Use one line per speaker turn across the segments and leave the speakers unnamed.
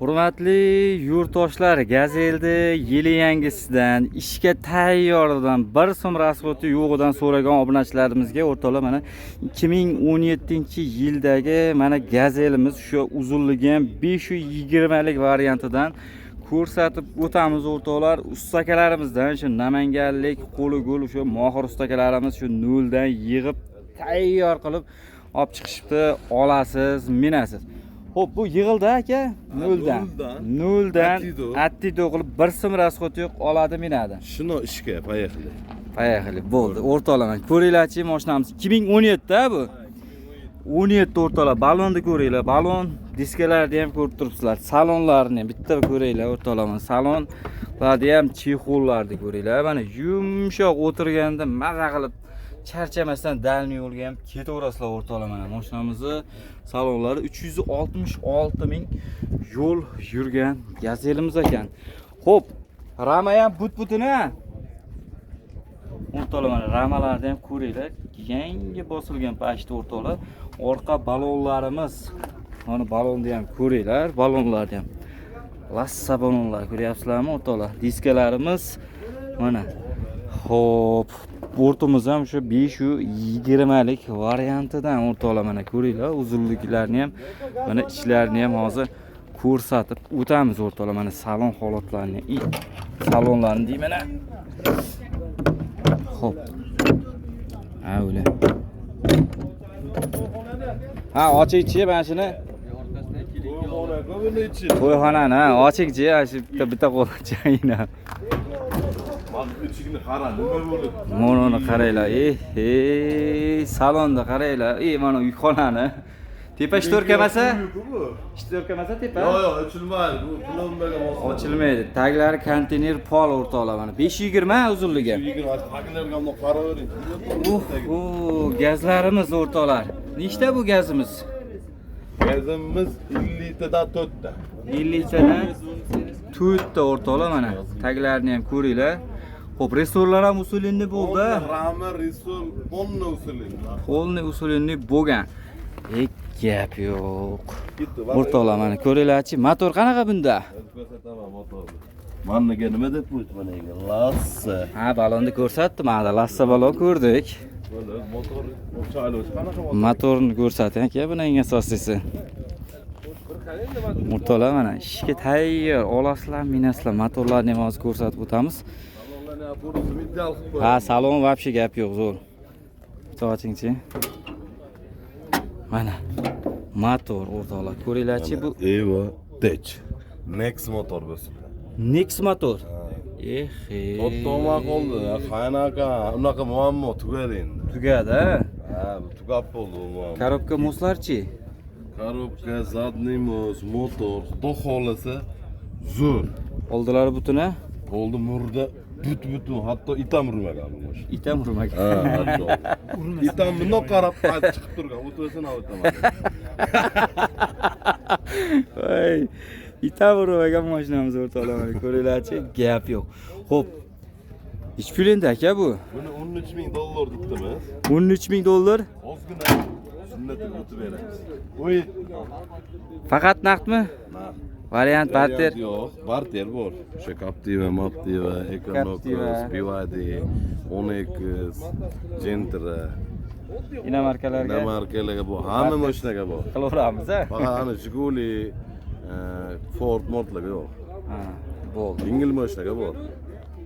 Hurmatli yurtdoshlar, Gazeldi yili yangisidan, ishga tayyordan, bir so'm rasxoti yo'g'idan so'ragan obunachilarimizga o'rtoqlar mana 2017-yildagi mana Gazelimiz shu uzunligi ham 520 lik variantidan ko'rsatib o'tamiz o'rtoqlar. Ustakalarimizdan shu namanganlik qo'li gul shu mohir ustakalarimiz shu noldan yig'ib tayyor qilib olib chiqishibdi. Olasiz, minasiz. Xo'p, bu yig'ildi aka, noldan attido qilib bir so'm rasxoti yo'q, oladi, minadi.
Shuni ishga poyexli.
Poyexli, bo'ldi. O'rtoqlar, ko'ringlarchi, mashinamiz 2017 da bu. 17 o'rtoqlar, balonni ko'ringlar. Balon diskalarni ham ko'rib turibsizlar. Salonlarni ham bitta ko'ringlar o'rtoqlar. Salonlarni ham chexollarni ko'ringlar. Mana yumshoq o'tirganda maza qilib charchamasdan dalni yo'lga ham ketaverasizlar o'rtoqlar. Mana mashinamizni salonlari 366 ming yo'l yurgan Gazelimiz ekan. Xo'p, rama ham but-butini. O'rtoqlar, mana ramalarni ham ko'ringlar. Yangi bosilgan pashta o'rtoqlar. Orqa balonlarimiz. Mana balonni ham ko'ringlar, balonlarni ham. Lassa balonlar ko'ryapsizlarmi o'rtoqlar? Diskalarimiz mana. Xo'p, o'rtimiz ham shu 520 lik variantidan o'rtoqlar, mana ko'ringlar, uzunliklarni ham, mana ichlarini ham hozir ko'rsatib o'tamiz o'rtoqlar. Mana salon holatlarini, salonlarni deyman. Xo'p. Ha, o'la. Ha, oching-chi mana shuni. To'yxonani, ha, oching-chi, shu bitta qo'lchayina.
İçini qara, nima bo'ldi?
Mononi qaranglar. Salonda qaranglar. Mana yukxonani. Tepa shtorkamasa? Shtorkamasa tepa?
Yo'q, ochilmaydi. Bu plombaga mos.
Ochilmaydi. Taglari konteyner pol o'rtoqlar mana. 520 uzunligi.
520 taglarga ham qaravering.
Gazlarimiz o'rtoqlar. Nechta bu gazimiz?
Gazimiz 50 tadan 4 ta.
50 tadan 4 ta o'rtoqlar mana. Taglarini ham ko'ringlar. Xo'p, resorlar ham usulinni bo'ldi.
Rama resor polni usulinni.
Polni usulinni bo'lgan. Gap yo'q. O'rtoqlar mana ko'ringlarchi, motor qanaqa bunda?
Ko'rsataman motorni. Maniga nima deb qo'ydi managa? Lassa.
Ha, balonni ko'rsatdi, mana lassa balon ko'rdik.
Motor o'chalish qanaqa motor?
Motorni ko'rsating aka, buning asosiysi. O'rtoqlar mana ishga tayyor, olasizlar, minasizlar, motorlarni ham hozir ko'rsatib o'tamiz. Ha, salon vobshe gap yo'q, zo'r. So'chingchi. Mana motor o'rtoqlar, ko'ringlarchi bu
Evo Tech Nex motor bo'lsin.
Nex motor.
To'xtama qoldi. Qanaqa unaqa muammo tugadi endi.
Tugadi,
Ha, tugab bo'ldi u muammo.
Korobka moslarchi?
Korobka, zadniy mos, motor, xudo xolasa zo'r.
Oldilari butuna?
Oldi murda but-butun, hatto itam urmagan bu mashina.
Itam urmagan.
Ha, hatto. Itam bundoq qarab chiqib turgan, o'tirsin o'taman.
Voy, itam urmagan mashinamiz o'rtoqlar, ko'ringlarchi, gap yo'q. Xo'p. Nech pul endi aka bu?
Buni 13 ming dollar debdimiz.
13 ming dollar?
Ozgina sunnatini o'tib beramiz. O'y,
Faqat naqdmi?
naqd.
Variant barter.
Yo'q, barter bor. O'sha Captiva, Maptiva, Econox, BYD, Onyx, Gentra.
Inomarkalarga.
Inomarkalarga bor. Hamma mashinaga bor.
Qilaveramiz, a?
Faqat ana Jiguli, Ford modlarga yo'q.
Ha, bo'ldi.
Yengil mashinaga bor.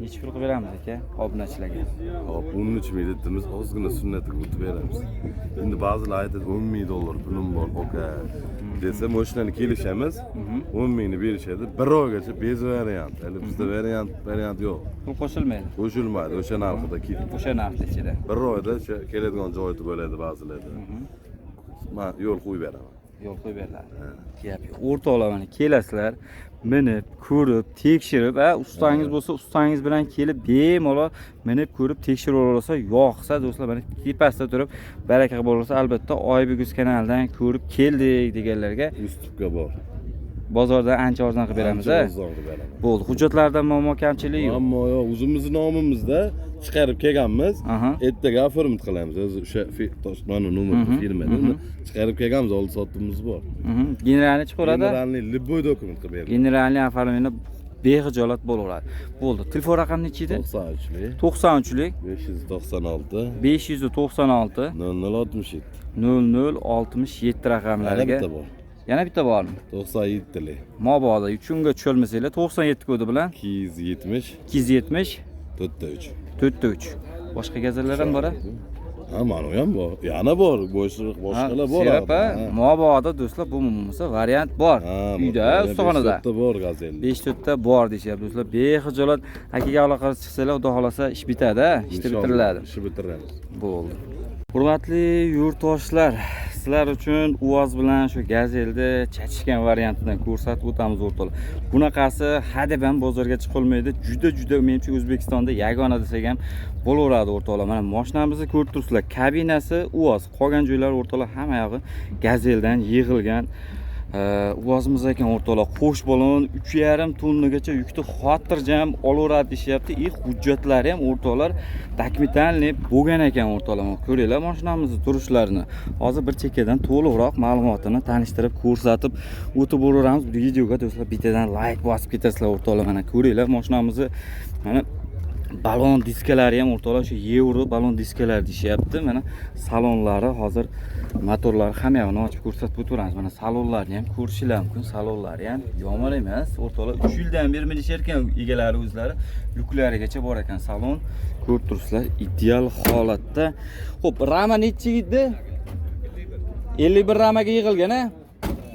Nech pul qilib beramiz aka obunachilarga?
Hop, 13 ming dedimiz, ozgina sunnatga o'tib beramiz. Endi ba'zilar aytadi 10 ming dollar pulim bor, oka. Desa, mashinani kelishamiz, 10 mingni berishadi. Bir oygacha bez variant. Hali bizda variant yo'q.
Pul qo'shilmaydi.
Qo'shilmaydi, o'sha narxida ket.
O'sha narx ichida.
Bir oyda o'sha keladigan joyda bo'ladi ba'zilarda. Men yo'l qo'yib beraman.
Yo'l qo'yib beriladi. Gap yo'q. O'rtoqlar mana kelasizlar, minib, ko'rib, tekshirib, ustangiz bo'lsa, ustangiz bilan kelib bemalol minib, ko'rib, tekshirib olsa, yo'qsa do'stlar mana tepasida turib, baraka bo'lsa, albatta Oybeguz kanalidan ko'rib keldik deganlarga
Ustupga bor.
bozorda ancha arzon qilib beramiz a.
Arzon qilib beraman.
Bo'ldi. Hujjatlarda muammo kamchiligi yo'q.
Ammo yo'q, o'zimizni nomimizda chiqarib kelganmiz.
Aha.
Ertaga oformit qilamiz. O'zi o'sha mana nomer firmada chiqarib kelganmiz, oldi sotuvimiz bor.
Generalni chiqaradi.
Generalniy любой dokument qilib beradi.
Generalniy oformini bexijolat bo'laveradi. Bo'ldi. Telefon raqami nechi edi?
93lik
93lik
596
596
0067.
0067 raqamlariga.
Bitta bor.
Yana bitta bormi?
97lik
Mabodo uchunga tushirmasanglar 97 kodi bilan
270
270
43.
43. Boshqa gazellalar ham bor-a?
Ha, mana u ham bor. Yana bor, boshqalar bor.
Serapa, Mabodo do'stlar, bu bo'lmasa variant bor. Uyda, ustaxonada.
5 ta bor gazel.
5 ta bor deyapti do'stlar. Bexijolat akaga aloqa chiqsanglar, xudo xolasa ish bitadi, ishni bitiriladi.
Ishni bitiramiz.
Bo'ldi. Hurmatli yurtdoshlar, sizlar uchun UAZ bilan shu gazelni chachishgan variantidan ko'rsatib o'tamiz o'rtoqlar. Bunaqasi hadeb ham bozorga chiqolmaydi. Juda menimcha O'zbekistonda yagona desak ham bo'laveradi o'rtoqlar. Mana mashinamizni ko'rib turibsizlar. Kabinasi UAZ, qolgan joylari o'rtoqlar hamma yog'i gazeldan yig'ilgan. UAZimiz ekan o'rtoqlar, qo'sh balon 3,5 tonnagacha yukni xotirjam olaveradi deyapti. Hujjatlari ham o'rtoqlar dokumentalniy bo'lgan ekan o'rtoqlar. Ko'ringlar mashinamizni turishlarini. Hozir bir chekkadan to'liqroq ma'lumotini tanishtirib ko'rsatib o'tib boraveramiz. Bu videoga do'stlar bittadan like bosib ketasizlar o'rtoqlar. Mana ko'ringlar mashinamizni. Mana balon diskalari ham o'rtoqlar shu Euro balon diskalari deyapti. Mana salonlari hozir motorlari hamma yoqni ochib ko'rsatib o'tiramiz. Mana salonlarni ham ko'rishinglar mumkin. Salonlari ham yomon emas. O'rtoqlar 3 yildan beri minishar ekan egalari o'zlari. Yuklarigacha bor ekan salon. Ko'rib turibsizlar, ideal holatda. Xo'p, rama nechi edi? 51 ramaga yig'ilgan a?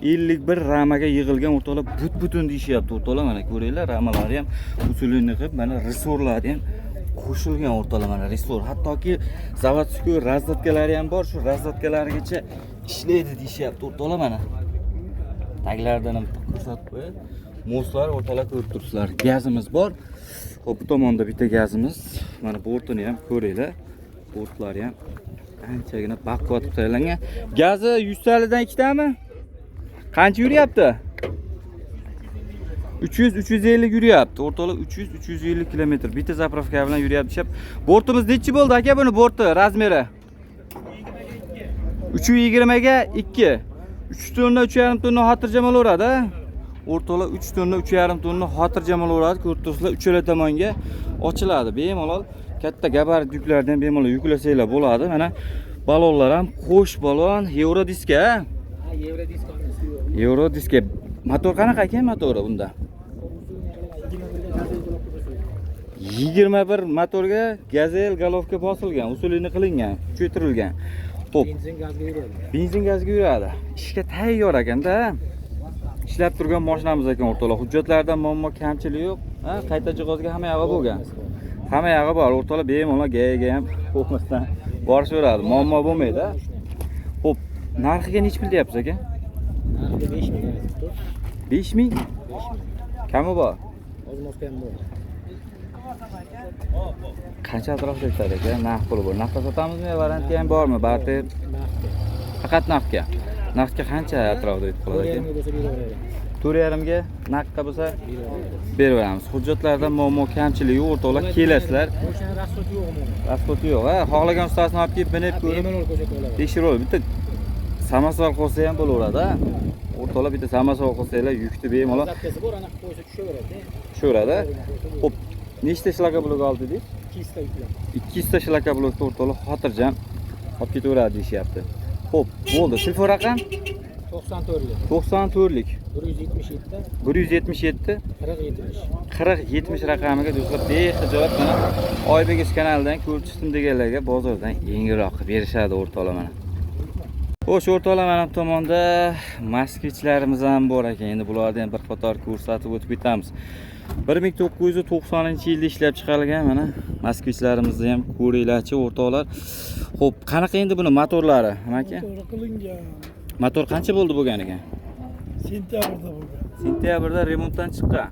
51 ramaga yig'ilgan o'rtoqlar but-butun deyapti o'rtoqlar. Mana ko'ringlar, ramalari ham usulini qilib, mana resorlari ham qo'shilgan o'rtoqlar. Mana resor, hattoki zavodskiy razdatkalari ham bor. Shu razdatkalarigacha ishlaydi deyapti o'rtoqlar. Mana taglaridan ham ko'rsatib qo'yay. Moslar o'rtoqlar ko'rib turibsizlar. Gazimiz bor. Xo'p, bu tomonda bitta gazimiz. Mana bortini ham ko'ringlar. Bortlari ham anchagina baquvvat tayyorlangan. Gazi 150 dan ikkitami? Qancha yuryapti? 300-350 yuryapti. O'rtoqlar 300-350 km. Bitta zapravka bilan yuryapti deb. Bortimiz nechi bo'ldi aka buni borti razmeri? 320 ga 2. 3 tonna, 3,5 tonna xotirjam olaveradi. O'rtoqlar 3 tonna, 3,5 tonna xotirjam olaveradi. Ko'rib turibsizlar, uchala tomonga ochiladi. Bemalol katta gabarit yuklardan bemalol yuklasanglar bo'ladi. Mana balonlar ham qo'sh balon, Euro diska.
Euro diska.
Euro diska. Motor qanaqa ekan motori bunda? 21 motorga gazel galovka bosilgan, usulini qilingan, kuchaytirilgan. Xo'p,
Benzin gazga yuradi.
Benzin gazga yuradi. Ishga tayyor ekanda. Ishlab turgan mashinamiz ekan o'rtoqlar. Hujjatlarda muammo kamchiligi yo'q. Ha, qayta jihozga hamma yog'i bo'lgan. Hamma yog'i bor. O'rtoqlar bemalol GAga ham qo'ymasdan borishaveradi. Muammo bo'lmaydi. Xo'p, narxiga nech pul deyapsiz aka?
Narxi 5000 aytibdi.
5000? Kami bor?
Ozmoz ham bor.
Qancha atrofda aytadi aka? Narx puli bor. Narxda sotamizmi? Varianti ham bormi? Barter
Narxi.
faqat narxga. Narxga qancha atrofda aytib qoladi aka? 4,5 ga narxga bo'lsa beraveramiz. Hujjatlarda muammo kamchiligi o'rtoqlar kelasizlar.
O'shani rasxoti yo'qmi?
Rasxoti yo'q. Ha, xohlagan ustasini olib kelib minib ko'rib
Bemalol ko'rsatib oladi.
tekshirib olib. Bitta samasval qo'ysa ham bo'laveradi. O'rtoqlar bitta samasval qo'ysanglar yukni bemalol
Zatkasi bor, anaqa qo'ysa tushaveradi.
tushaveradi. Xo'p, nechta shlaka blok oldi dedik?
200 ta yuklar.
200 ta shlaka blokni o'rtoqlar xotirjam olib ketaveradi deyapti. Xo'p, bo'ldi. Telefon raqam
94lik.
94lik
177
177
40 70.
40-70 raqamiga do'stlar bexijolat mana Oybek kanalidan ko'rib chiqdim deganlarga bozordan yengilroq qilib berishadi o'rtoqlar mana. Xo'sh o'rtoqlar, mana bu tomonda Moskvichlarimiz ham bor ekan. Endi bularni ham bir qator ko'rsatib o'tib ketamiz. 1990-yilda ishlab chiqarilgan mana Moskvichlarimizni ham ko'ringlarchi o'rtoqlar. Xo'p, qanaqa endi buni motorlari, nima aka?
Motor qilingan.
Motor qancha bo'ldi bo'lgan ekan?
Sentyabrda bo'lgan.
Sentyabrda remontdan chiqqan.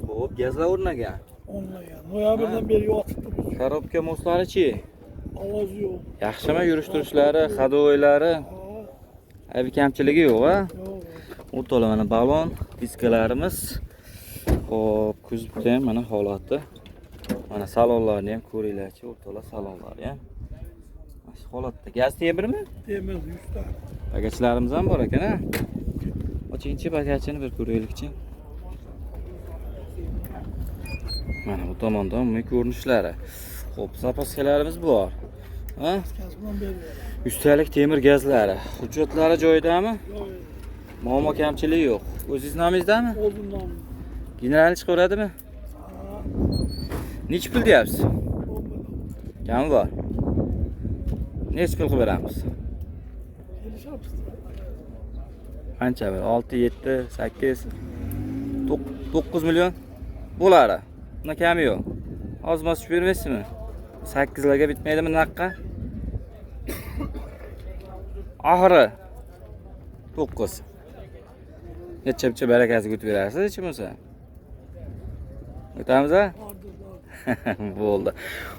Xo'p, gazlar o'rnagan.
Onlagan. Noyabrdan beri yotibdi bu.
Korobka moslari-chi?
Ovoz yo'q.
Yaxshimi yurish-turishlari, hadovoylari? Aybi kamchiligi yo'q, ha?
Yo'q.
O'rtoqlar mana balon diskalarimiz. Hop, kuzovda ham mana holati. Mana salonlarni ham ko'ringlarchi, o'rtoqlar salonlari ham. Mana shu holatda. Gaz temirmi?
Demez 100 tane.
Bagajlarimiz ham bor ekan, ha. Ochingchi bagajini bir ko'raylikchi. Mana bu tomonda umumiy ko'rinishlari. Xo'p, zapaskalarimiz bor. Ha?
Kasman veriyor.
Üstelik temir gazlari. Hujjatlari joyidami?
Yok.
Muammo kamchiligi yo'q. O'zingiz nomingizmi?
Oldundan.
Generalni chiqaradimi? Necha pul deyapsiz? Kami bor. Necha pul qilib beramiz? Qancha bir? 6, 7, 8, 9 million bo'ladi. Buna kami yo'q. Ozmas tushib bermaysizmi? 8 larga bitmaydimi naqqa? Oxiri 9. Necha barakasiga o'tib berasiz hech bo'lmasa. O'tamiz a? Bo'ldi.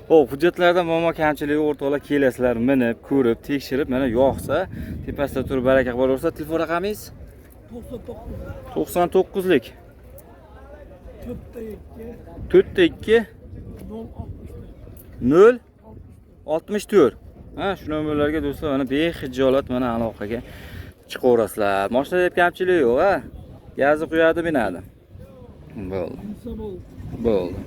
Xo'p, hujjatlarda muammo kamchiligi o'rtoqlar kelasizlar, minib, ko'rib, tekshirib, mana yoqsa, tepasida turib baraka qilib olaversa, telefon raqamingiz
99.
99lik. 4 2 0 64. Ha, shu nomerlarga do'stlar mana bexijolat mana aloqaga chiqaverasizlar. Mashinada deb kamchilik yo'q, ha. Gazni quyadi, binadi. Bo'ldi. Bo'ldi.